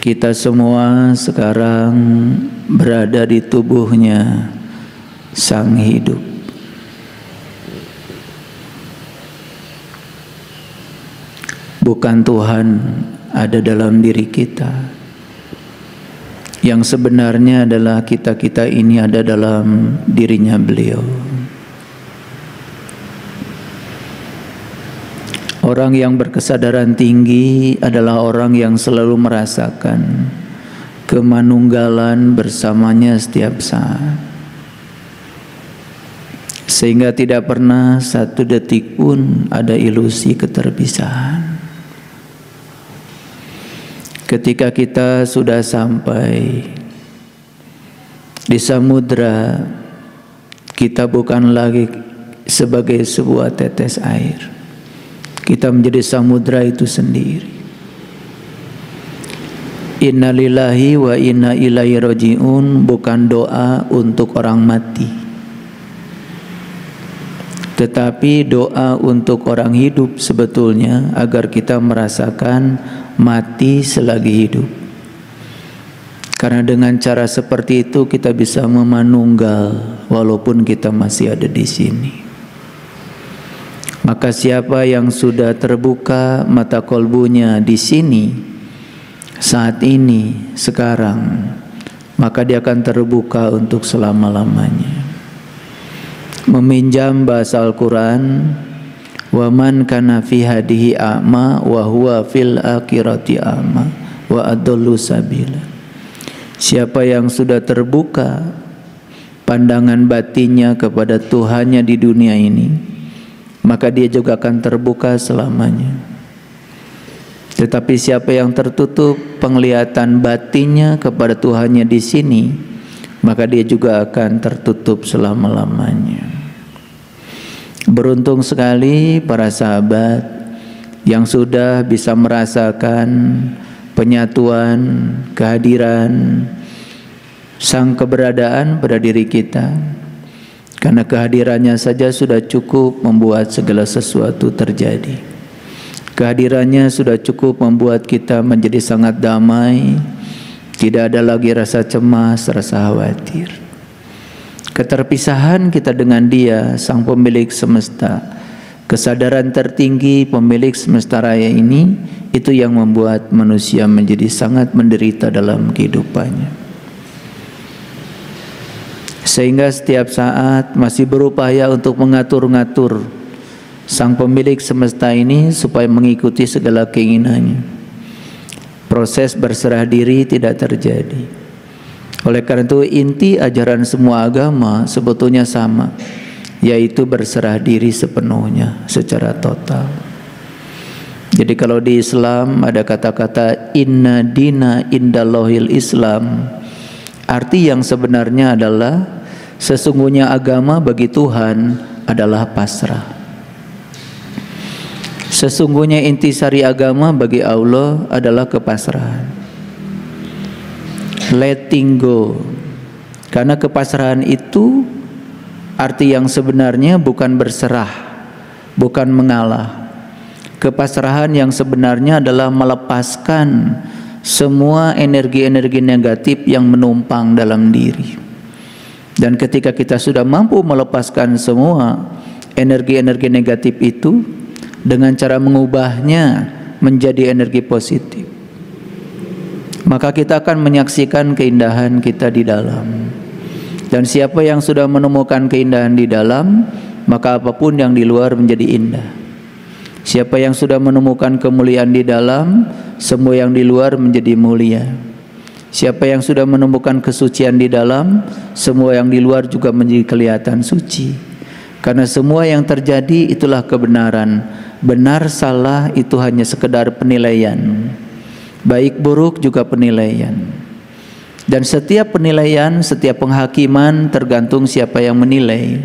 Kita semua sekarang berada di tubuhnya Sang Hidup. Bukan Tuhan ada dalam diri kita. Yang sebenarnya adalah kita-kita ini ada dalam dirinya beliau. Orang yang berkesadaran tinggi adalah orang yang selalu merasakan kemanunggalan bersamanya setiap saat. Sehingga tidak pernah satu detik pun ada ilusi keterpisahan. Ketika kita sudah sampai di samudra, kita bukan lagi sebagai sebuah tetes air. Kita menjadi samudra itu sendiri. Inna lillahi wa inna ilaihi raji'un bukan doa untuk orang mati, tetapi doa untuk orang hidup sebetulnya, agar kita merasakan mati selagi hidup. Karena dengan cara seperti itu kita bisa memanunggal walaupun kita masih ada di sini. Maka siapa yang sudah terbuka mata kolbunya di sini saat ini, sekarang, maka dia akan terbuka untuk selama-lamanya. Meminjam bahasa Al-Quran, wa man kana fi hadihi a'ma wa huwa fil akhirati a'ma wa adallu sabila. Siapa yang sudah terbuka pandangan batinnya kepada Tuhannya di dunia ini, maka dia juga akan terbuka selamanya. Tetapi siapa yang tertutup penglihatan batinnya kepada Tuhannya di sini, maka dia juga akan tertutup selama-lamanya. Beruntung sekali para sahabat yang sudah bisa merasakan penyatuan, kehadiran, Sang keberadaan pada diri kita. Karena kehadirannya saja sudah cukup membuat segala sesuatu terjadi. Kehadirannya sudah cukup membuat kita menjadi sangat damai, tidak ada lagi rasa cemas, rasa khawatir. Keterpisahan kita dengan Dia, Sang Pemilik Semesta, kesadaran tertinggi pemilik semesta raya ini, itu yang membuat manusia menjadi sangat menderita dalam kehidupannya. Sehingga setiap saat masih berupaya untuk mengatur-ngatur Sang Pemilik Semesta ini supaya mengikuti segala keinginannya. Proses berserah diri tidak terjadi. Oleh karena itu inti ajaran semua agama sebetulnya sama, yaitu berserah diri sepenuhnya secara total. Jadi kalau di Islam ada kata-kata inna dina indallahil Islam, arti yang sebenarnya adalah sesungguhnya agama bagi Tuhan adalah pasrah. Sesungguhnya intisari agama bagi Allah adalah kepasrahan, letting go. Karena kepasrahan itu arti yang sebenarnya bukan berserah, bukan mengalah. Kepasrahan yang sebenarnya adalah melepaskan semua energi-energi negatif yang menumpang dalam diri. Dan ketika kita sudah mampu melepaskan semua energi-energi negatif itu dengan cara mengubahnya menjadi energi positif, maka kita akan menyaksikan keindahan kita di dalam. Dan siapa yang sudah menemukan keindahan di dalam, maka apapun yang di luar menjadi indah. Siapa yang sudah menemukan kemuliaan di dalam, semua yang di luar menjadi mulia. Siapa yang sudah menemukan kesucian di dalam, semua yang di luar juga menjadi kelihatan suci. Karena semua yang terjadi itulah kebenaran. Benar salah itu hanya sekedar penilaian. Baik buruk juga penilaian. Dan setiap penilaian, setiap penghakiman tergantung siapa yang menilai.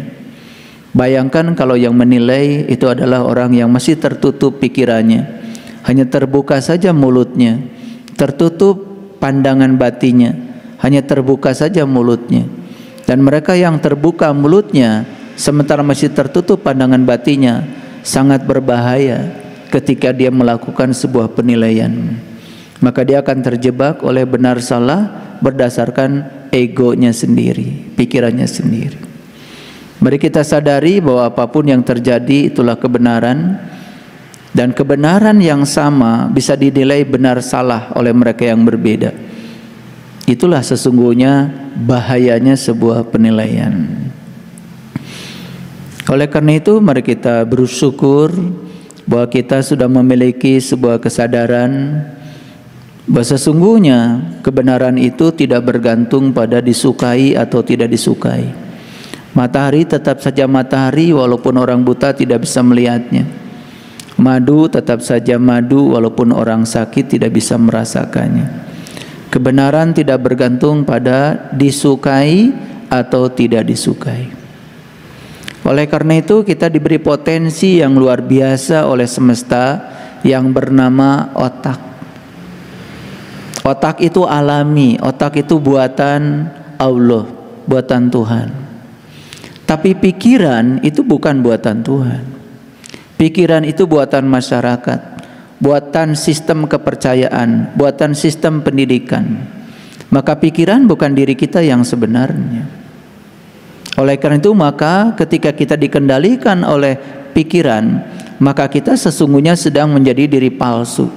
Bayangkan kalau yang menilai itu adalah orang yang masih tertutup pikirannya, hanya terbuka saja mulutnya, tertutup pandangan batinnya, hanya terbuka saja mulutnya. Dan mereka yang terbuka mulutnya sementara masih tertutup pandangan batinnya, sangat berbahaya ketika dia melakukan sebuah penilaian. maka dia akan terjebak oleh benar salah berdasarkan egonya sendiri, pikirannya sendiri. Mari kita sadari bahwa apapun yang terjadi itulah kebenaran, dan kebenaran yang sama bisa dinilai benar salah oleh mereka yang berbeda. Itulah sesungguhnya bahayanya sebuah penilaian. Oleh karena itu mari kita bersyukur bahwa kita sudah memiliki sebuah kesadaran bahwa sesungguhnya kebenaran itu tidak bergantung pada disukai atau tidak disukai. Matahari tetap saja matahari walaupun orang buta tidak bisa melihatnya. Madu tetap saja madu walaupun orang sakit tidak bisa merasakannya. Kebenaran tidak bergantung pada disukai atau tidak disukai. Oleh karena itu kita diberi potensi yang luar biasa oleh semesta yang bernama otak. Otak itu alami, otak itu buatan Allah, buatan Tuhan. Tapi pikiran itu bukan buatan Tuhan. Pikiran itu buatan masyarakat, buatan sistem kepercayaan, buatan sistem pendidikan. Maka pikiran bukan diri kita yang sebenarnya. Oleh karena itu maka ketika kita dikendalikan oleh pikiran, maka kita sesungguhnya sedang menjadi diri palsu.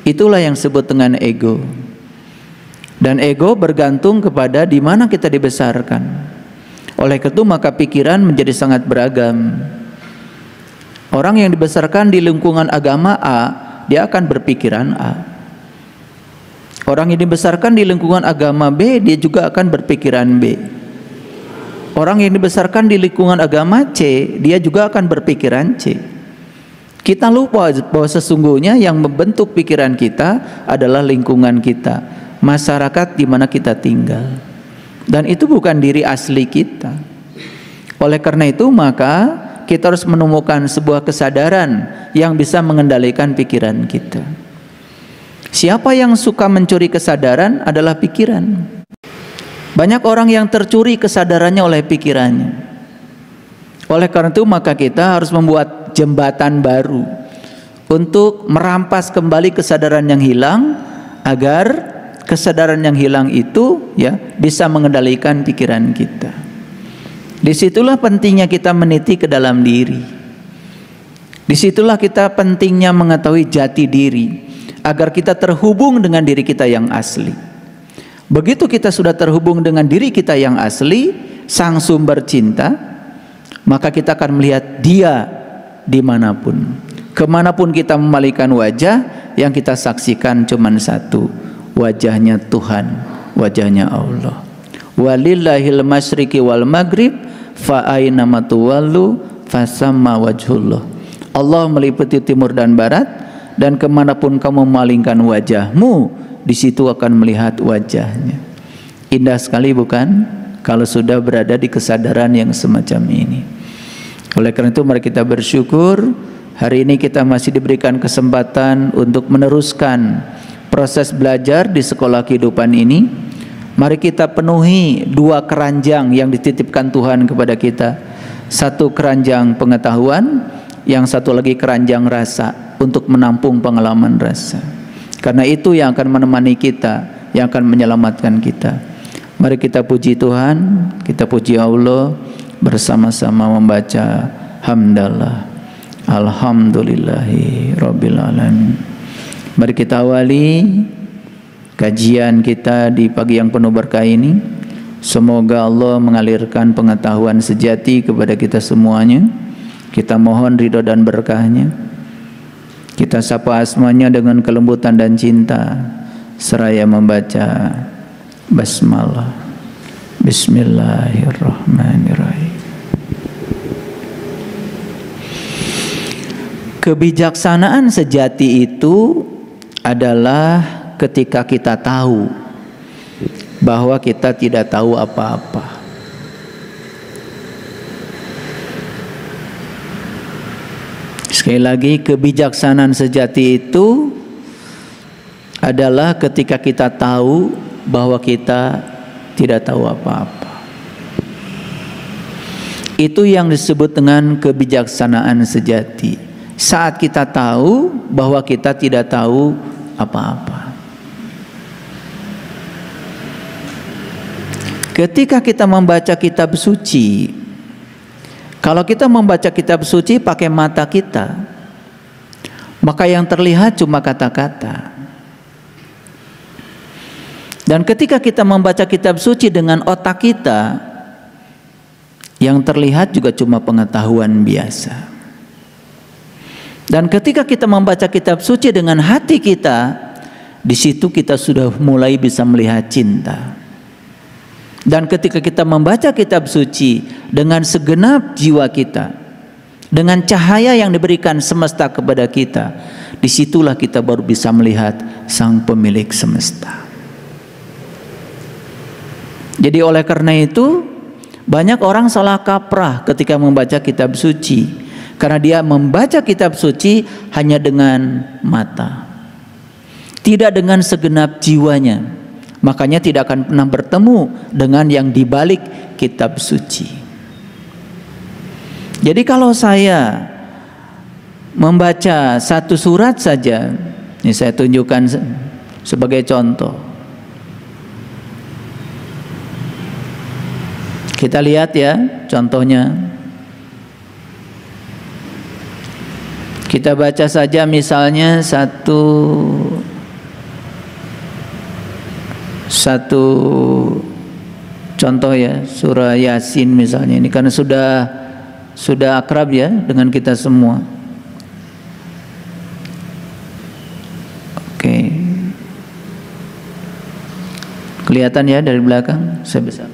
Itulah yang disebut dengan ego. Dan ego bergantung kepada di mana kita dibesarkan. Oleh karena itu maka pikiran menjadi sangat beragam. Orang yang dibesarkan di lingkungan agama A, dia akan berpikiran A. Orang yang dibesarkan di lingkungan agama B, dia juga akan berpikiran B. Orang yang dibesarkan di lingkungan agama C, dia juga akan berpikiran C. Kita lupa bahwa sesungguhnya yang membentuk pikiran kita adalah lingkungan kita, masyarakat di mana kita tinggal. Dan itu bukan diri asli kita. Oleh karena itu maka kita harus menemukan sebuah kesadaran yang bisa mengendalikan pikiran kita. Siapa yang suka mencuri kesadaran adalah pikiran. Banyak orang yang tercuri kesadarannya oleh pikirannya. Oleh karena itu maka kita harus membuat jembatan baru untuk merampas kembali kesadaran yang hilang, agar kesadaran yang hilang itu ya bisa mengendalikan pikiran kita. Disitulah pentingnya kita meniti ke dalam diri. Disitulah kita pentingnya mengetahui jati diri, agar kita terhubung dengan diri kita yang asli. Begitu kita sudah terhubung dengan diri kita yang asli, sang sumber cinta, maka kita akan melihat dia dimanapun. Kemanapun kita memalingkan wajah, yang kita saksikan cuma satu, wajahnya Tuhan, wajahnya Allah. Walillahil masyriqi wal maghrib fa aina ma tuwallu fasamma wajhullah. Allah meliputi timur dan barat, dan kemanapun kamu memalingkan wajahmu, di situ akan melihat wajahnya. Indah sekali bukan? Kalau sudah berada di kesadaran yang semacam ini. Oleh karena itu mari kita bersyukur hari ini kita masih diberikan kesempatan untuk meneruskan proses belajar di sekolah kehidupan ini. Mari kita penuhi dua keranjang yang dititipkan Tuhan kepada kita. Satu keranjang pengetahuan, yang satu lagi keranjang rasa untuk menampung pengalaman rasa. Karena itu yang akan menemani kita, yang akan menyelamatkan kita. Mari kita puji Tuhan, kita puji Allah bersama-sama membaca hamdalah. Alhamdulillahi rabbil alamin. Mari kita awali kajian kita di pagi yang penuh berkah ini. Semoga Allah mengalirkan pengetahuan sejati kepada kita semuanya. Kita mohon ridho dan berkahnya. Kita sapa asmanya dengan kelembutan dan cinta, seraya membaca basmalah. Bismillahirrahmanirrahim. Kebijaksanaan sejati itu adalah ketika kita tahu bahwa kita tidak tahu apa-apa. Sekali lagi, kebijaksanaan sejati itu adalah ketika kita tahu bahwa kita tidak tahu apa-apa. Itu yang disebut dengan kebijaksanaan sejati. Saat kita tahu bahwa kita tidak tahu apa-apa. Ketika kita membaca kitab suci, kalau kita membaca kitab suci pakai mata kita, maka yang terlihat cuma kata-kata. Dan ketika kita membaca kitab suci dengan otak kita, yang terlihat juga cuma pengetahuan biasa. Dan ketika kita membaca kitab suci dengan hati kita, di situ kita sudah mulai bisa melihat cinta. Dan ketika kita membaca kitab suci dengan segenap jiwa kita, dengan cahaya yang diberikan semesta kepada kita, disitulah kita baru bisa melihat sang pemilik semesta. Jadi oleh karena itu, banyak orang salah kaprah ketika membaca kitab suci, karena dia membaca kitab suci hanya dengan mata, tidak dengan segenap jiwanya. Makanya tidak akan pernah bertemu dengan yang dibalik kitab suci. Jadi kalau saya membaca satu surat saja, ini saya tunjukkan sebagai contoh. Kita lihat ya contohnya. Kita baca saja misalnya satu contoh ya, surah Yasin misalnya, ini karena sudah akrab ya dengan kita semua. Oke, kelihatan ya dari belakang saya besar.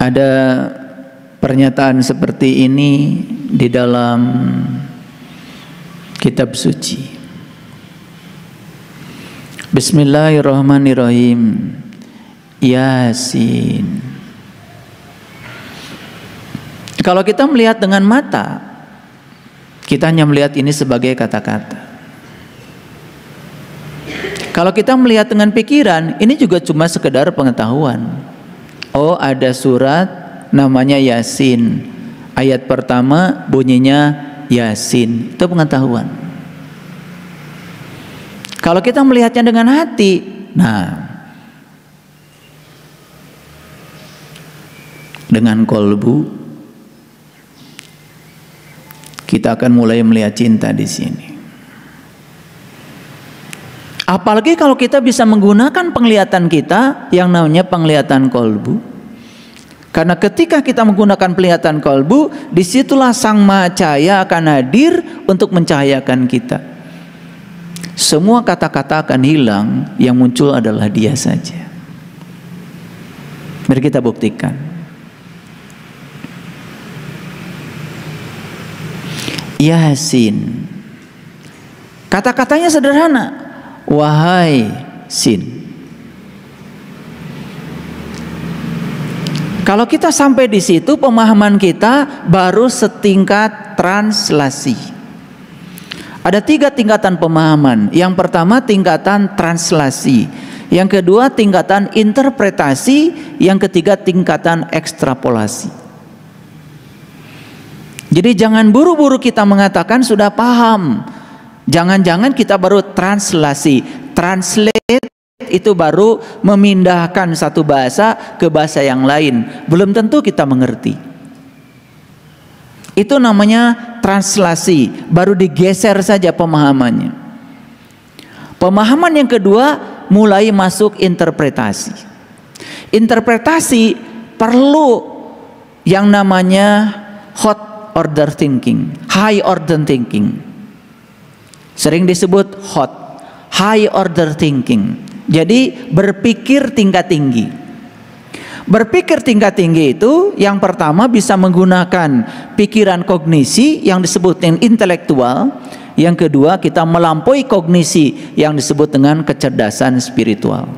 Ada pernyataan seperti ini di dalam kitab suci. Bismillahirrahmanirrahim. Yasin. Kalau kita melihat dengan mata, kita hanya melihat ini sebagai kata-kata. Kalau kita melihat dengan pikiran, ini juga cuma sekedar pengetahuan. Oh, ada surat namanya Yasin, ayat pertama bunyinya Yasin, itu pengetahuan. Kalau kita melihatnya dengan hati, nah, dengan kolbu, kita akan mulai melihat cinta di sini. Apalagi kalau kita bisa menggunakan penglihatan kita yang namanya penglihatan kolbu. Karena ketika kita menggunakan penglihatan kolbu, disitulah Sang Maha Cahaya akan hadir untuk mencahayakan kita. Semua kata-kata akan hilang, yang muncul adalah Dia saja. Mari kita buktikan. Yasin. Kata-katanya sederhana. Wahai Sin. Kalau kita sampai di situ, pemahaman kita baru setingkat translasi. Ada 3 tingkatan pemahaman. Yang pertama tingkatan translasi, yang kedua tingkatan interpretasi, yang ketiga tingkatan ekstrapolasi. Jadi jangan buru-buru kita mengatakan sudah paham. Jangan-jangan kita baru translasi. Translate itu baru memindahkan satu bahasa ke bahasa yang lain. Belum tentu kita mengerti. Itu namanya translasi, baru digeser saja pemahamannya. Pemahaman yang kedua mulai masuk interpretasi. Interpretasi perlu yang namanya hot order thinking, high order thinking. Sering disebut hot, high order thinking. Jadi berpikir tingkat tinggi. Berpikir tingkat tinggi itu yang pertama bisa menggunakan pikiran kognisi yang disebut dengan intelektual. Yang kedua kita melampaui kognisi yang disebut dengan kecerdasan spiritual.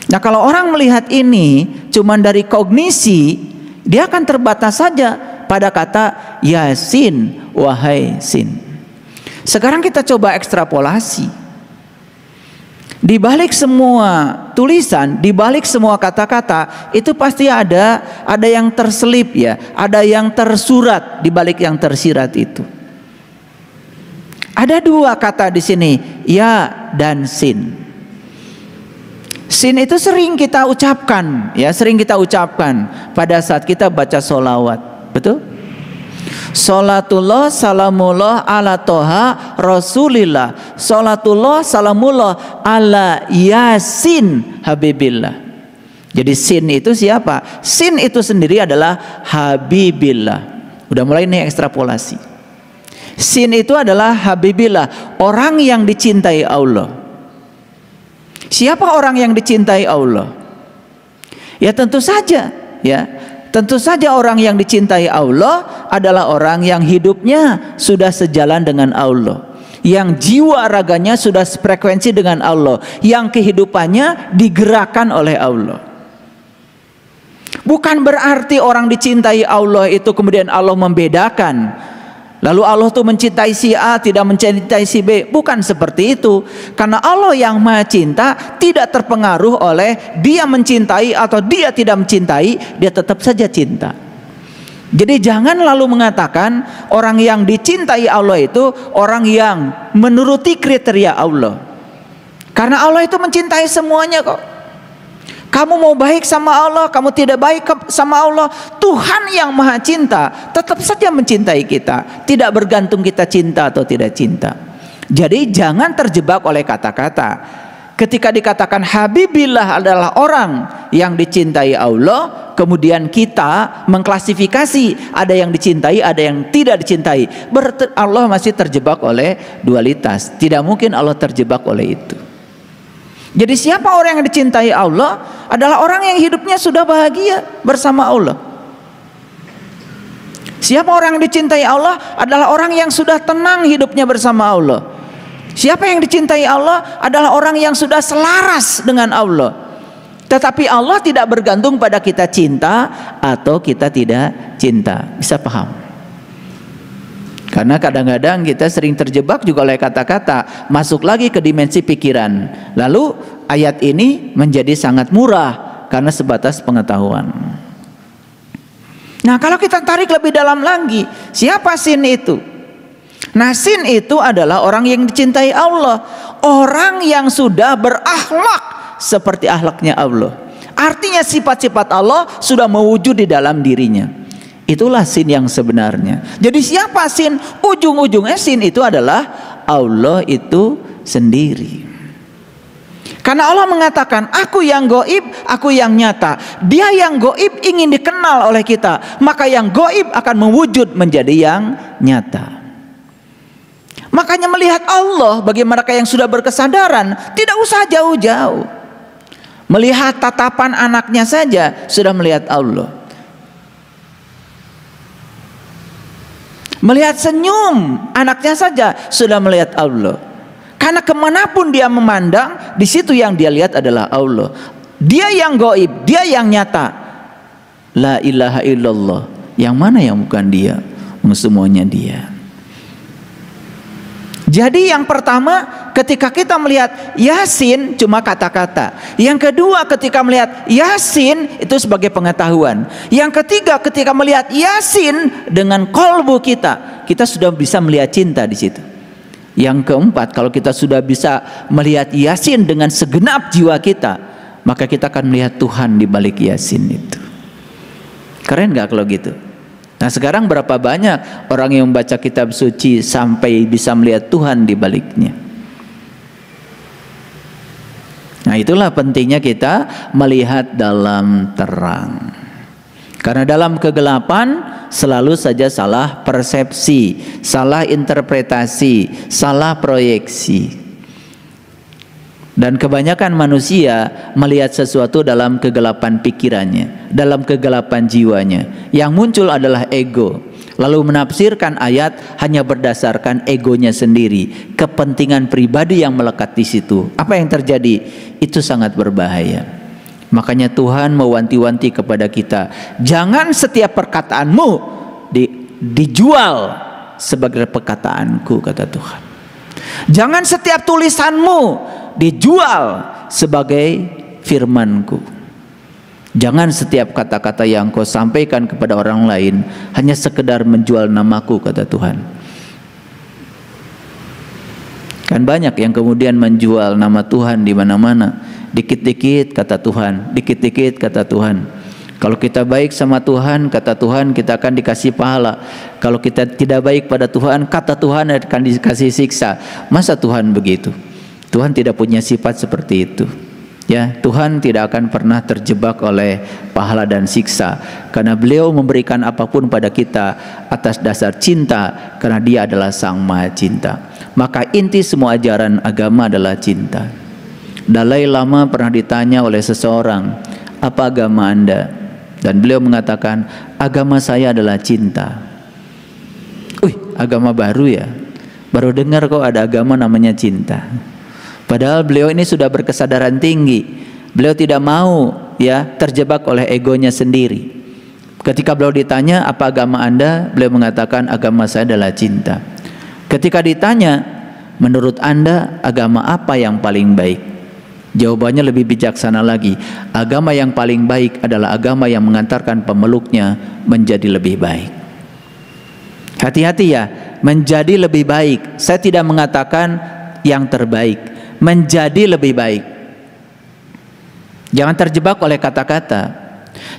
Nah kalau orang melihat ini cuman dari kognisi, dia akan terbatas saja pada kata Yasin, wahai Sin. Sekarang kita coba ekstrapolasi. Di balik semua tulisan, di balik semua kata-kata itu pasti ada yang terselip ya, ada yang tersurat di balik yang tersirat itu. Ada dua kata di sini, ya dan sin. Sin itu sering kita ucapkan, ya sering kita ucapkan pada saat kita baca sholawat, betul? Salatullah salamullah ala toha rasulillah. Salatullah salamullah ala yasin habibillah. Jadi sin itu siapa? Sin itu sendiri adalah habibillah. Udah mulai nih ekstrapolasi. Sin itu adalah habibillah, orang yang dicintai Allah. Siapa orang yang dicintai Allah? Ya tentu saja, ya. Tentu saja orang yang dicintai Allah adalah orang yang hidupnya sudah sejalan dengan Allah, yang jiwa raganya sudah frekuensi dengan Allah, yang kehidupannya digerakkan oleh Allah. Bukan berarti orang dicintai Allah itu kemudian Allah membedakan. Lalu Allah tuh mencintai si A, tidak mencintai si B. Bukan seperti itu. Karena Allah yang Maha Cinta tidak terpengaruh oleh dia mencintai atau dia tidak mencintai, dia tetap saja cinta. Jadi jangan lalu mengatakan orang yang dicintai Allah itu orang yang menuruti kriteria Allah. Karena Allah itu mencintai semuanya kok. Kamu mau baik sama Allah, kamu tidak baik sama Allah, Tuhan yang Maha Cinta tetap saja mencintai kita, tidak bergantung kita cinta atau tidak cinta. Jadi jangan terjebak oleh kata-kata. Ketika dikatakan Habibillah adalah orang yang dicintai Allah, kemudian kita mengklasifikasi ada yang dicintai, ada yang tidak dicintai. Allah masih terjebak oleh dualitas. Tidak mungkin Allah terjebak oleh itu. Jadi siapa orang yang dicintai Allah adalah orang yang hidupnya sudah bahagia bersama Allah. Siapa orang yang dicintai Allah adalah orang yang sudah tenang hidupnya bersama Allah. Siapa yang dicintai Allah adalah orang yang sudah selaras dengan Allah. Tetapi Allah tidak bergantung pada kita cinta atau kita tidak cinta. Bisa paham? Karena kadang-kadang kita sering terjebak juga oleh kata-kata, masuk lagi ke dimensi pikiran. Lalu ayat ini menjadi sangat murah karena sebatas pengetahuan. Nah, kalau kita tarik lebih dalam lagi, siapa sin itu? Nah, sin itu adalah orang yang dicintai Allah, orang yang sudah berakhlak seperti akhlaknya Allah. Artinya sifat-sifat Allah sudah mewujud di dalam dirinya. Itulah sin yang sebenarnya. Jadi siapa sin? Ujung-ujungnya sin itu adalah Allah itu sendiri. Karena Allah mengatakan, aku yang goib, aku yang nyata. Dia yang goib ingin dikenal oleh kita, maka yang goib akan mewujud menjadi yang nyata. Makanya melihat Allah bagi mereka yang sudah berkesadaran, tidak usah jauh-jauh. Melihat tatapan anaknya saja sudah melihat Allah. Melihat senyum anaknya saja sudah melihat Allah. Karena kemanapun dia memandang, di situ yang dia lihat adalah Allah. Dia yang gaib, dia yang nyata. La ilaha illallah. Yang mana yang bukan dia? Semuanya dia. Jadi yang pertama, ketika kita melihat Yasin cuma kata-kata. Yang kedua, ketika melihat Yasin itu sebagai pengetahuan. Yang ketiga, ketika melihat Yasin dengan kolbu kita, kita sudah bisa melihat cinta di situ. Yang keempat, kalau kita sudah bisa melihat Yasin dengan segenap jiwa kita, maka kita akan melihat Tuhan di balik Yasin itu. Keren gak kalau gitu? Nah, sekarang berapa banyak orang yang membaca kitab suci sampai bisa melihat Tuhan di baliknya. Nah, itulah pentingnya kita melihat dalam terang. Karena dalam kegelapan selalu saja salah persepsi, salah interpretasi, salah proyeksi. Dan kebanyakan manusia melihat sesuatu dalam kegelapan pikirannya, dalam kegelapan jiwanya. Yang muncul adalah ego. Lalu menafsirkan ayat hanya berdasarkan egonya sendiri, kepentingan pribadi yang melekat di situ. Apa yang terjadi? Itu sangat berbahaya. Makanya Tuhan mewanti-wanti kepada kita, jangan setiap perkataanmu dijual sebagai perkataanku, kata Tuhan. Jangan setiap tulisanmu dijual sebagai firman-Ku. Jangan setiap kata-kata yang kau sampaikan kepada orang lain hanya sekedar menjual namaku, kata Tuhan. Kan banyak yang kemudian menjual nama Tuhan di mana-mana. Dikit-dikit kata Tuhan, dikit-dikit kata Tuhan. Kalau kita baik sama Tuhan, kata Tuhan, kita akan dikasih pahala. Kalau kita tidak baik pada Tuhan, kata Tuhan, akan dikasih siksa. Masa Tuhan begitu? Tuhan tidak punya sifat seperti itu. Ya, Tuhan tidak akan pernah terjebak oleh pahala dan siksa, karena Beliau memberikan apapun pada kita atas dasar cinta, karena Dia adalah Sang Maha Cinta. Maka inti semua ajaran agama adalah cinta. Dalai Lama pernah ditanya oleh seseorang, apa agama Anda? Dan beliau mengatakan, agama saya adalah cinta. Agama baru ya? Baru dengar kok ada agama namanya cinta. Padahal beliau ini sudah berkesadaran tinggi. Beliau tidak mau ya terjebak oleh egonya sendiri. Ketika beliau ditanya, apa agama Anda? Beliau mengatakan, agama saya adalah cinta. Ketika ditanya, menurut Anda agama apa yang paling baik? Jawabannya lebih bijaksana lagi. Agama yang paling baik adalah agama yang mengantarkan pemeluknya menjadi lebih baik. Hati-hati ya, menjadi lebih baik. Saya tidak mengatakan yang terbaik, menjadi lebih baik. Jangan terjebak oleh kata-kata.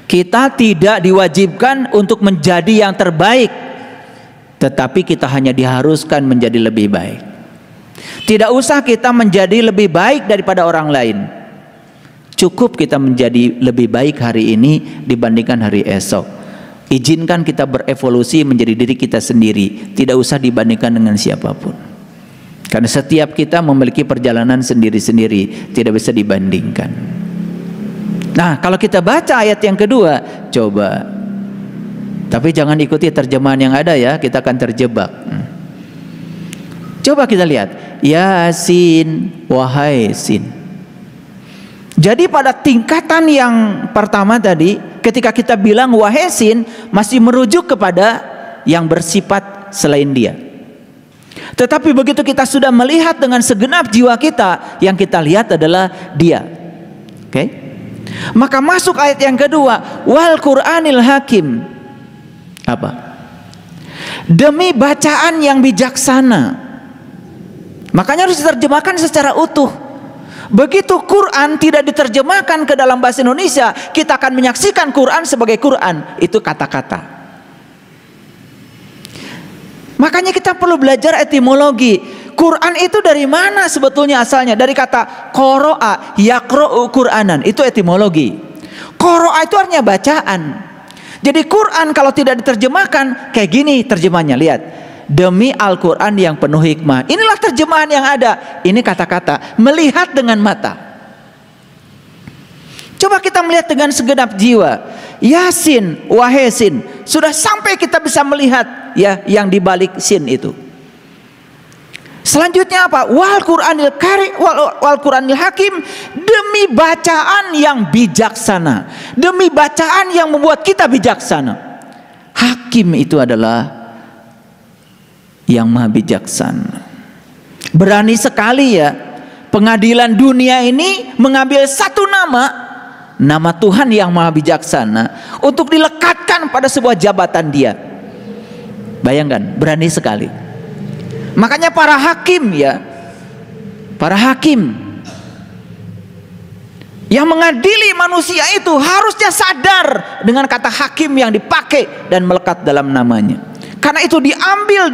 Kita tidak diwajibkan untuk menjadi yang terbaik, tetapi kita hanya diharuskan menjadi lebih baik. Tidak usah kita menjadi lebih baik daripada orang lain. Cukup kita menjadi lebih baik hari ini dibandingkan hari esok. Izinkan kita berevolusi menjadi diri kita sendiri, tidak usah dibandingkan dengan siapapun. Karena setiap kita memiliki perjalanan sendiri-sendiri, tidak bisa dibandingkan. Nah, kalau kita baca ayat yang kedua, coba. Tapi jangan ikuti terjemahan yang ada ya, kita akan terjebak. Coba kita lihat, Yasin, wahai Sin. Jadi pada tingkatan yang pertama tadi, ketika kita bilang wahai Sin, masih merujuk kepada yang bersifat selain Dia. Tetapi begitu kita sudah melihat dengan segenap jiwa kita, yang kita lihat adalah Dia. Oke? Maka masuk ayat yang kedua, wal Qur'anil Hakim. Apa? Demi bacaan yang bijaksana. Makanya harus diterjemahkan secara utuh. Begitu Quran tidak diterjemahkan ke dalam bahasa Indonesia, kita akan menyaksikan Quran sebagai Quran. Itu kata-kata. Makanya kita perlu belajar etimologi. Quran itu dari mana sebetulnya asalnya? Dari kata qoro'a, yaqro'u Qur'anan. Itu etimologi. Qoro'a itu artinya bacaan. Jadi Quran kalau tidak diterjemahkan, kayak gini terjemahnya, lihat. Demi Al-Quran yang penuh hikmah. Inilah terjemahan yang ada. Ini kata-kata, melihat dengan mata. Coba kita melihat dengan segenap jiwa. Yasin, wahai Sin. Sudah sampai kita bisa melihat ya yang dibalik Sin itu. Selanjutnya apa? Wal Qur'anil Hakim, demi bacaan yang bijaksana. Demi bacaan yang membuat kita bijaksana. Hakim itu adalah yang maha bijaksana. Berani sekali ya pengadilan dunia ini mengambil satu nama Tuhan yang maha bijaksana untuk dilekatkan pada sebuah jabatan Dia. Bayangkan, berani sekali. Makanya para hakim ya, para hakim yang mengadili manusia itu harusnya sadar dengan kata hakim yang dipakai dan melekat dalam namanya. Karena itu diambil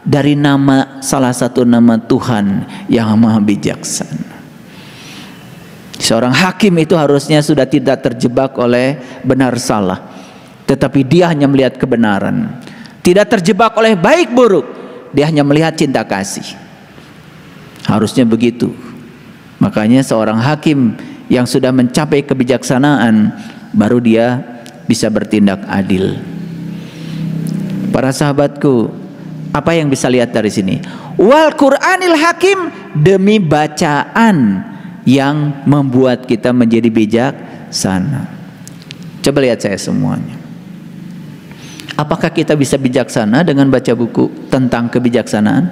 dari nama, salah satu nama Tuhan yang maha bijaksana. Seorang hakim itu harusnya sudah tidak terjebak oleh benar salah, tetapi dia hanya melihat kebenaran. Tidak terjebak oleh baik buruk, dia hanya melihat cinta kasih. Harusnya begitu. Makanya seorang hakim yang sudah mencapai kebijaksanaan, baru dia bisa bertindak adil. Para sahabatku, apa yang bisa lihat dari sini? Wal Qur'anil Hakim, demi bacaan yang membuat kita menjadi bijaksana. Coba lihat saya semuanya. Apakah kita bisa bijaksana dengan baca buku tentang kebijaksanaan?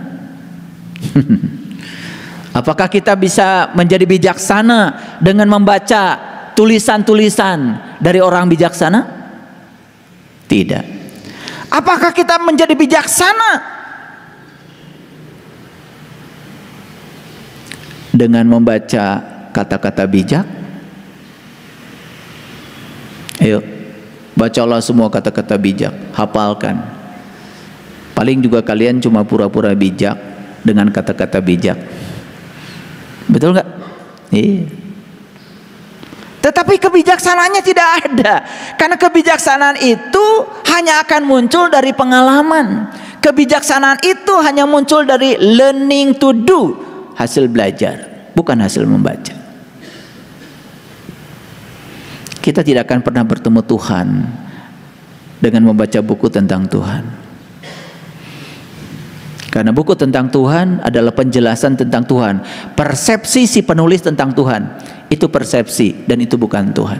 Apakah kita bisa menjadi bijaksana dengan membaca tulisan-tulisan dari orang bijaksana? Tidak. Apakah kita menjadi bijaksana dengan membaca kata-kata bijak? Ayo, bacalah semua kata-kata bijak, hafalkan. Paling juga kalian cuma pura-pura bijak dengan kata-kata bijak. Betul nggak? Iya. Tetapi kebijaksanaannya tidak ada. Karena kebijaksanaan itu hanya akan muncul dari pengalaman. Kebijaksanaan itu hanya muncul dari learning to do, hasil belajar, bukan hasil membaca. Kita tidak akan pernah bertemu Tuhan dengan membaca buku tentang Tuhan. Karena buku tentang Tuhan adalah penjelasan tentang Tuhan. Persepsi si penulis tentang Tuhan itu persepsi, dan itu bukan Tuhan.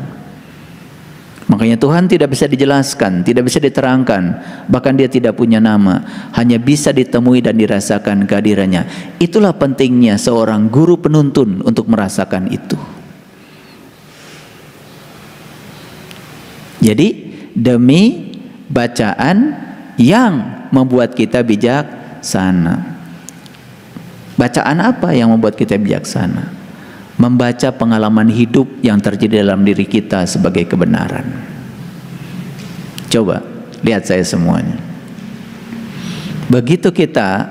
Makanya Tuhan tidak bisa dijelaskan, tidak bisa diterangkan, bahkan dia tidak punya nama, hanya bisa ditemui dan dirasakan kehadirannya. Itulah pentingnya seorang guru penuntun untuk merasakan itu. Jadi demi bacaan yang membuat kita bijaksana. Bacaan apa yang membuat kita bijaksana? Membaca pengalaman hidup yang terjadi dalam diri kita sebagai kebenaran. Coba lihat saya semuanya. Begitu kita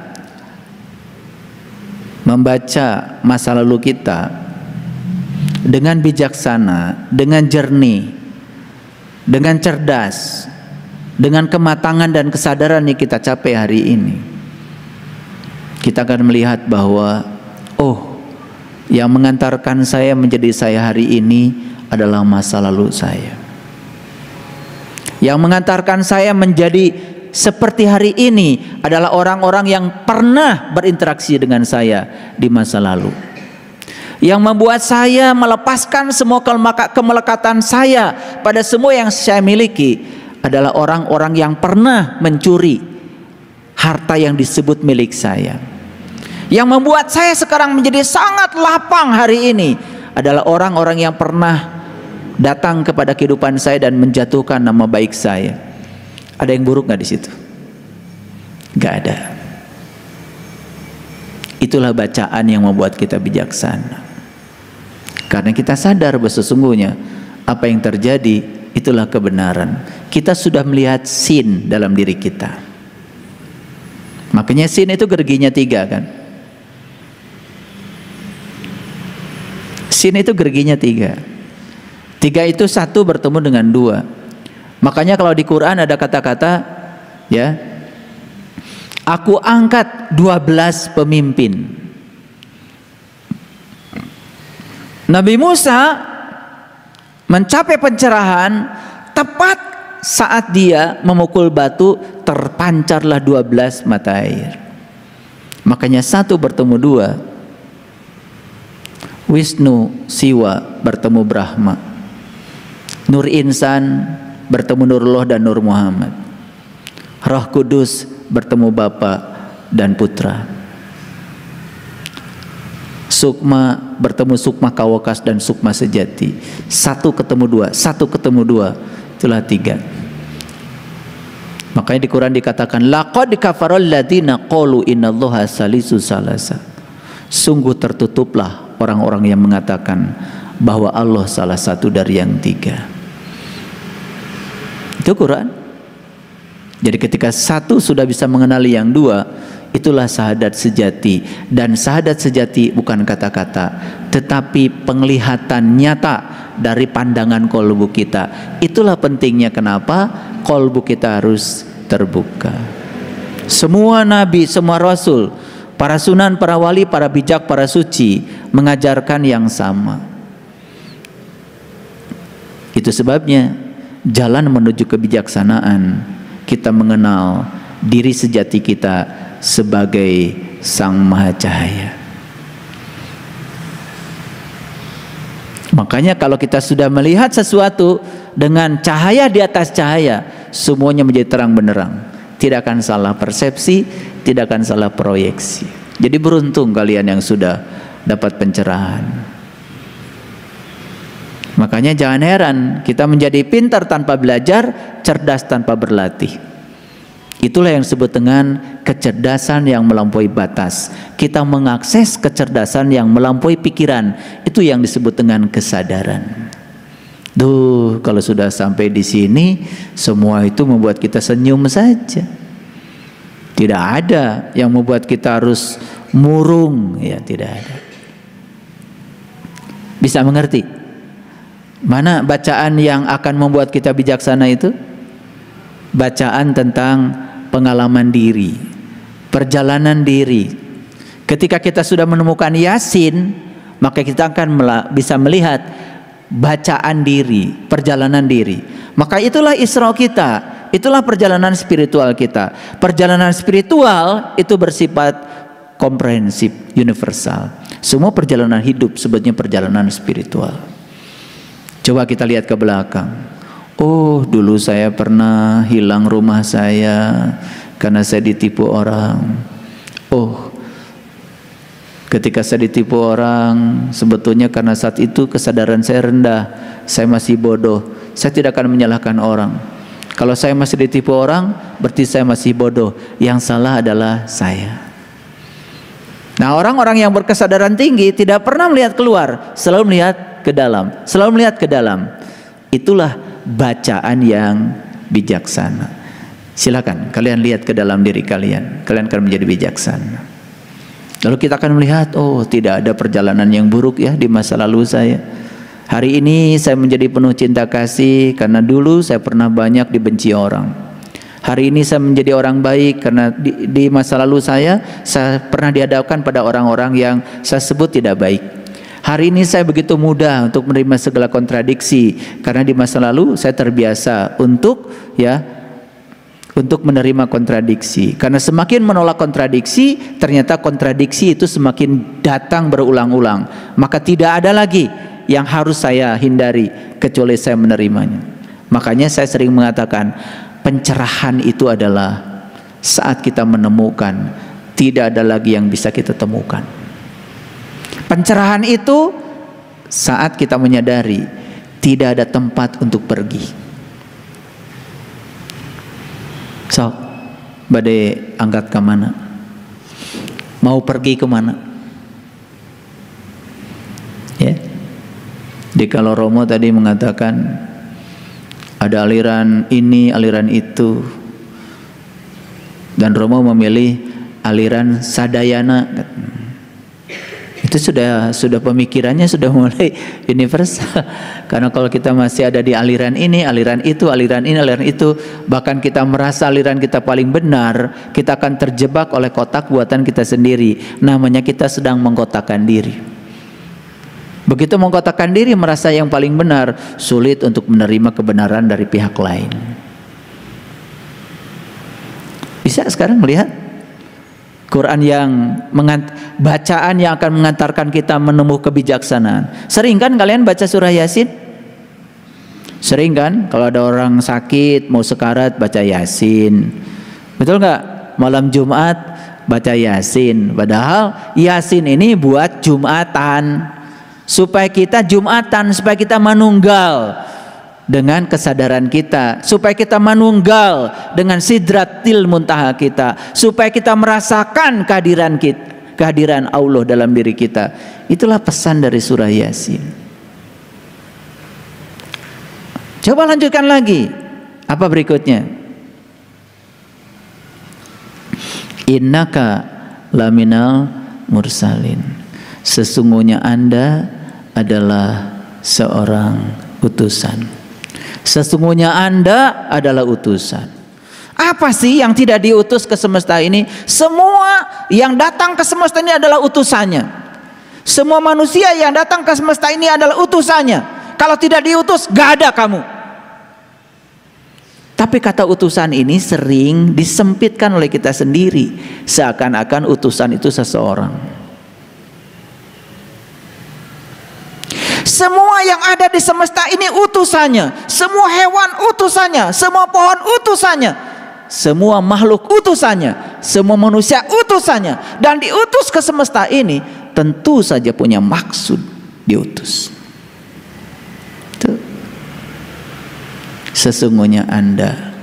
membaca masa lalu kita dengan bijaksana, dengan jernih, dengan cerdas, dengan kematangan dan kesadaran yang kita capai hari ini, kita akan melihat bahwa yang mengantarkan saya menjadi saya hari ini adalah masa lalu saya. Yang mengantarkan saya menjadi seperti hari ini adalah orang-orang yang pernah berinteraksi dengan saya di masa lalu. Yang membuat saya melepaskan semua kemelekatan saya pada semua yang saya miliki adalah orang-orang yang pernah mencuri harta yang disebut milik saya. Yang membuat saya sekarang menjadi sangat lapang hari ini adalah orang-orang yang pernah datang kepada kehidupan saya dan menjatuhkan nama baik saya. Ada yang buruk nggak di situ? Nggak ada. Itulah bacaan yang membuat kita bijaksana. Karena kita sadar bahwa sesungguhnya apa yang terjadi itulah kebenaran. Kita sudah melihat sin dalam diri kita. Makanya sin itu gerginya 3 kan? Sin itu gerginya 3. 3 itu 1 bertemu dengan 2. Makanya kalau di Quran ada kata-kata, ya, aku angkat 12 pemimpin. Nabi Musa mencapai pencerahan tepat saat dia memukul batu, terpancarlah 12 mata air. Makanya 1 bertemu 2. Wisnu, Siwa bertemu Brahma. Nur Insan bertemu Nurullah dan Nur Muhammad. Roh Kudus bertemu Bapa dan Putra. Sukma bertemu Sukma Kawakas dan Sukma Sejati. 1 ketemu 2, 1 ketemu 2, itulah 3. Makanya di Quran dikatakan laqad kafaral ladzina qalu innallaha salisu salasa. Sungguh tertutuplah orang-orang yang mengatakan bahwa Allah salah satu dari yang 3. Itu Quran. Jadi ketika 1 sudah bisa mengenali yang 2, itulah syahadat sejati. Dan syahadat sejati bukan kata-kata, tetapi penglihatan nyata dari pandangan kolbu kita. Itulah pentingnya kenapa kolbu kita harus terbuka. Semua nabi, semua rasul, para sunan, para wali, para bijak, para suci mengajarkan yang sama. Itu sebabnya jalan menuju kebijaksanaan, kita mengenal diri sejati kita sebagai Sang Maha Cahaya. Makanya kalau kita sudah melihat sesuatu dengan cahaya di atas cahaya, semuanya menjadi terang benderang. Tidak akan salah persepsi, tidak akan salah proyeksi. Jadi beruntung kalian yang sudah dapat pencerahan. Makanya jangan heran kita menjadi pintar tanpa belajar, cerdas tanpa berlatih. Itulah yang disebut dengan kecerdasan yang melampaui batas. Kita mengakses kecerdasan yang melampaui pikiran. Itu yang disebut dengan kesadaran. Duh, kalau sudah sampai di sini, semua itu membuat kita senyum saja. Tidak ada yang membuat kita harus murung, ya tidak ada. Bisa mengerti? Mana bacaan yang akan membuat kita bijaksana itu? Bacaan tentang pengalaman diri, perjalanan diri. Ketika kita sudah menemukan Yasin, maka kita akan bisa melihat bacaan diri, perjalanan diri. Maka itulah Isra kita, itulah perjalanan spiritual kita. Perjalanan spiritual itu bersifat komprehensif, universal. Semua perjalanan hidup sebetulnya perjalanan spiritual. Coba kita lihat ke belakang. Oh, dulu saya pernah hilang rumah saya karena saya ditipu orang. Oh, ketika saya ditipu orang, sebetulnya karena saat itu kesadaran saya rendah, saya masih bodoh. Saya tidak akan menyalahkan orang. Kalau saya masih ditipu orang, berarti saya masih bodoh. Yang salah adalah saya. Nah, orang-orang yang berkesadaran tinggi tidak pernah melihat keluar, selalu melihat ke dalam, selalu melihat ke dalam. Itulah bacaan yang bijaksana. Silakan kalian lihat ke dalam diri kalian, kalian akan menjadi bijaksana. Lalu kita akan melihat, oh, tidak ada perjalanan yang buruk ya di masa lalu saya. Hari ini saya menjadi penuh cinta kasih karena dulu saya pernah banyak dibenci orang. Hari ini saya menjadi orang baik karena di masa lalu saya pernah dihadapkan pada orang-orang yang saya sebut tidak baik. Hari ini saya begitu mudah untuk menerima segala kontradiksi karena di masa lalu saya terbiasa untuk menerima kontradiksi. Karena semakin menolak kontradiksi, ternyata kontradiksi itu semakin datang berulang-ulang. Maka tidak ada lagi yang harus saya hindari kecuali saya menerimanya. Makanya saya sering mengatakan pencerahan itu adalah saat kita menemukan tidak ada lagi yang bisa kita temukan. Pencerahan itu saat kita menyadari tidak ada tempat untuk pergi. So, badai angkat ke mana? Mau pergi ke mana? Ya. Di kalau Romo tadi mengatakan ada aliran ini, aliran itu. Dan Romo memilih aliran Sadayana. Itu sudah pemikirannya sudah mulai universal. Karena kalau kita masih ada di aliran ini, aliran itu, aliran ini, aliran itu, bahkan kita merasa aliran kita paling benar, kita akan terjebak oleh kotak buatan kita sendiri. Namanya kita sedang mengkotakkan diri. Begitu mengkotakkan diri, merasa yang paling benar, sulit untuk menerima kebenaran dari pihak lain. Bisa sekarang melihat Quran yang bacaan yang akan mengantarkan kita menemukan kebijaksanaan. Sering kan kalian baca surah Yasin? Sering kan kalau ada orang sakit mau sekarat baca Yasin. Betul nggak? Malam Jumat baca Yasin. Padahal Yasin ini buat Jumatan, supaya kita Jumatan, supaya kita manunggal dengan kesadaran kita, supaya kita manunggal dengan sidratil muntaha kita, supaya kita merasakan kehadiran Allah dalam diri kita. Itulah pesan dari surah Yasin. Coba lanjutkan lagi. Apa berikutnya? Innaka laminal mursalin. Sesungguhnya Anda adalah seorang utusan. Sesungguhnya Anda adalah utusan. Apa sih yang tidak diutus ke semesta ini? Semua yang datang ke semesta ini adalah utusannya. Semua manusia yang datang ke semesta ini adalah utusannya. Kalau tidak diutus, gak ada kamu. Tapi kata utusan ini sering disempitkan oleh kita sendiri, seakan-akan utusan itu seseorang. Semua yang ada di semesta ini utusannya, semua hewan utusannya, semua pohon utusannya, semua makhluk utusannya, semua manusia utusannya, dan diutus ke semesta ini tentu saja punya maksud diutus. Tuh. Sesungguhnya Anda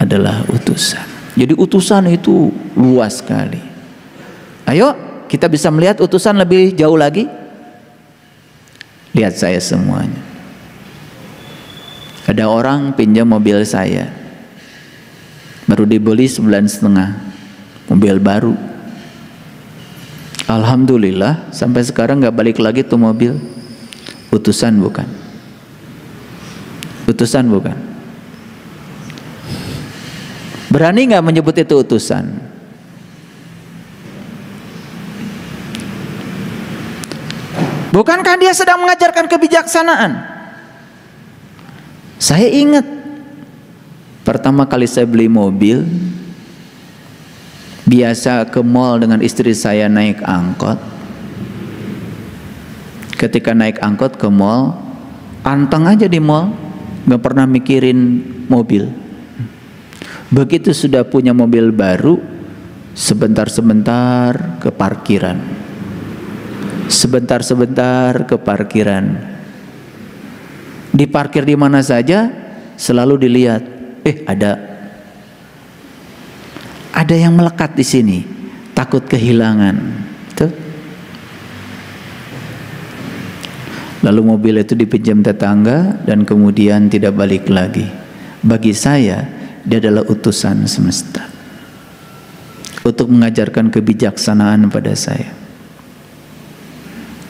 adalah utusan. Jadi utusan itu luas sekali. Ayo kita bisa melihat utusan lebih jauh lagi. Lihat saya semuanya. Ada orang pinjam mobil saya, baru dibeli 9,5, mobil baru. Alhamdulillah sampai sekarang nggak balik lagi tuh mobil. Utusan bukan? Utusan bukan? Berani nggak menyebut itu utusan? Bukankah dia sedang mengajarkan kebijaksanaan? Saya ingat pertama kali saya beli mobil, biasa ke mall dengan istri saya naik angkot. Ketika naik angkot ke mall, anteng aja di mall, nggak pernah mikirin mobil. Begitu sudah punya mobil baru, sebentar-sebentar ke parkiran, sebentar-sebentar ke parkiran. Diparkir di mana saja selalu dilihat, ada yang melekat di sini, takut kehilangan. Tuh. Lalu mobil itu dipinjam tetangga dan kemudian tidak balik lagi. Bagi saya, dia adalah utusan semesta untuk mengajarkan kebijaksanaan pada saya.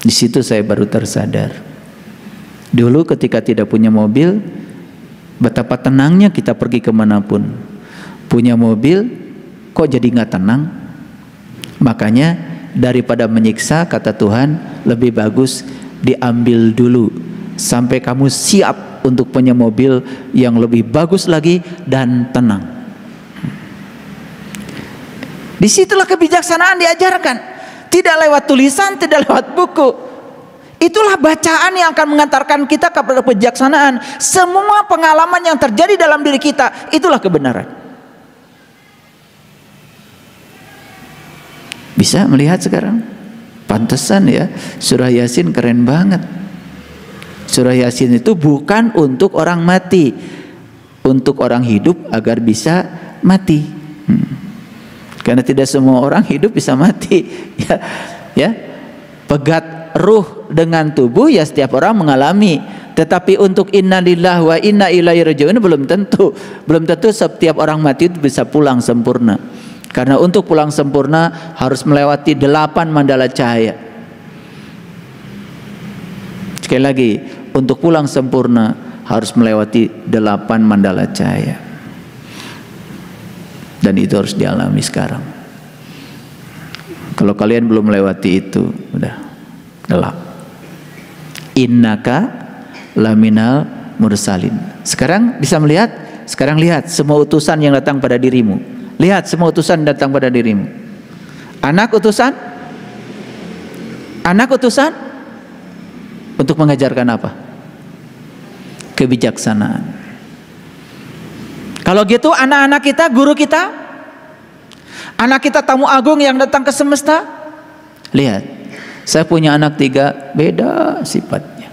Di situ saya baru tersadar. Dulu ketika tidak punya mobil, betapa tenangnya kita pergi kemanapun. Punya mobil, kok jadi nggak tenang? Makanya daripada menyiksa, kata Tuhan, lebih bagus diambil dulu sampai kamu siap untuk punya mobil yang lebih bagus lagi dan tenang. Disitulah kebijaksanaan diajarkan, tidak lewat tulisan, tidak lewat buku. Itulah bacaan yang akan mengantarkan kita kepada kebijaksanaan. Semua pengalaman yang terjadi dalam diri kita, itulah kebenaran. Bisa melihat sekarang? Pantesan ya, surah Yasin keren banget. Surah Yasin itu bukan untuk orang mati, untuk orang hidup agar bisa mati. Karena tidak semua orang hidup bisa mati. Ya, pegat ruh dengan tubuh ya setiap orang mengalami, tetapi untuk innalillahi wa inna ilaihi raji'un belum tentu setiap orang mati itu bisa pulang sempurna. Karena untuk pulang sempurna harus melewati 8 mandala cahaya. Sekali lagi, untuk pulang sempurna harus melewati 8 mandala cahaya. Dan itu harus dialami sekarang. Kalau kalian belum melewati itu, udah gelap. Innaka laminal mursalin. Sekarang bisa melihat? Sekarang lihat semua utusan yang datang pada dirimu. Lihat semua utusan datang pada dirimu. Anak utusan? Anak utusan? Untuk mengajarkan apa? Kebijaksanaan. Kalau gitu anak-anak kita, guru kita, anak kita tamu agung yang datang ke semesta. Lihat, saya punya anak 3, beda sifatnya.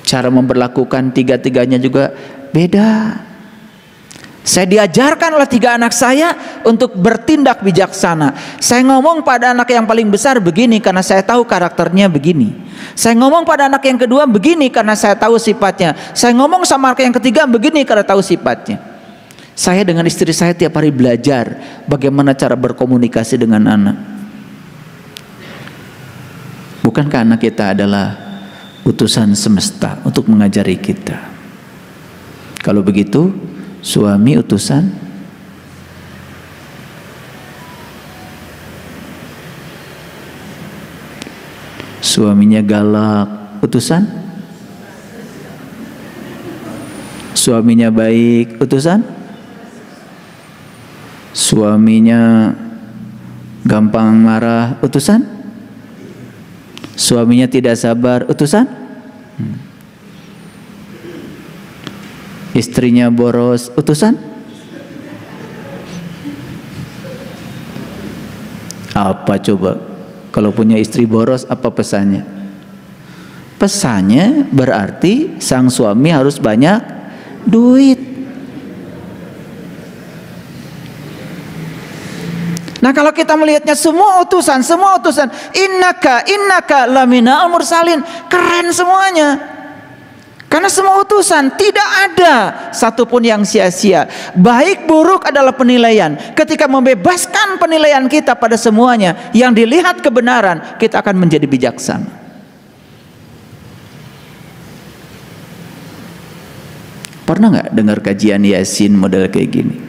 Cara memperlakukan 3-tiganya juga beda. Saya diajarkan oleh 3 anak saya untuk bertindak bijaksana. Saya ngomong pada anak yang paling besar begini karena saya tahu karakternya begini. Saya ngomong pada anak yang kedua begini karena saya tahu sifatnya. Saya ngomong sama anak yang ketiga begini karena tahu sifatnya. Saya dengan istri saya tiap hari belajar bagaimana cara berkomunikasi dengan anak. Bukankah anak kita adalah utusan semesta untuk mengajari kita? Kalau begitu, suami utusan, suaminya galak, utusan, suaminya baik, utusan, suaminya gampang marah, utusan, suaminya tidak sabar, utusan, istrinya boros, utusan. Apa coba? Kalau punya istri boros, apa pesannya? Pesannya berarti sang suami harus banyak duit. Nah, kalau kita melihatnya semua utusan, innaka laminal mursalin, keren semuanya. Karena semua utusan, tidak ada satupun yang sia-sia. Baik buruk adalah penilaian. Ketika membebaskan penilaian kita pada semuanya, yang dilihat kebenaran, kita akan menjadi bijaksana. Pernah nggak dengar kajian Yasin model kayak gini?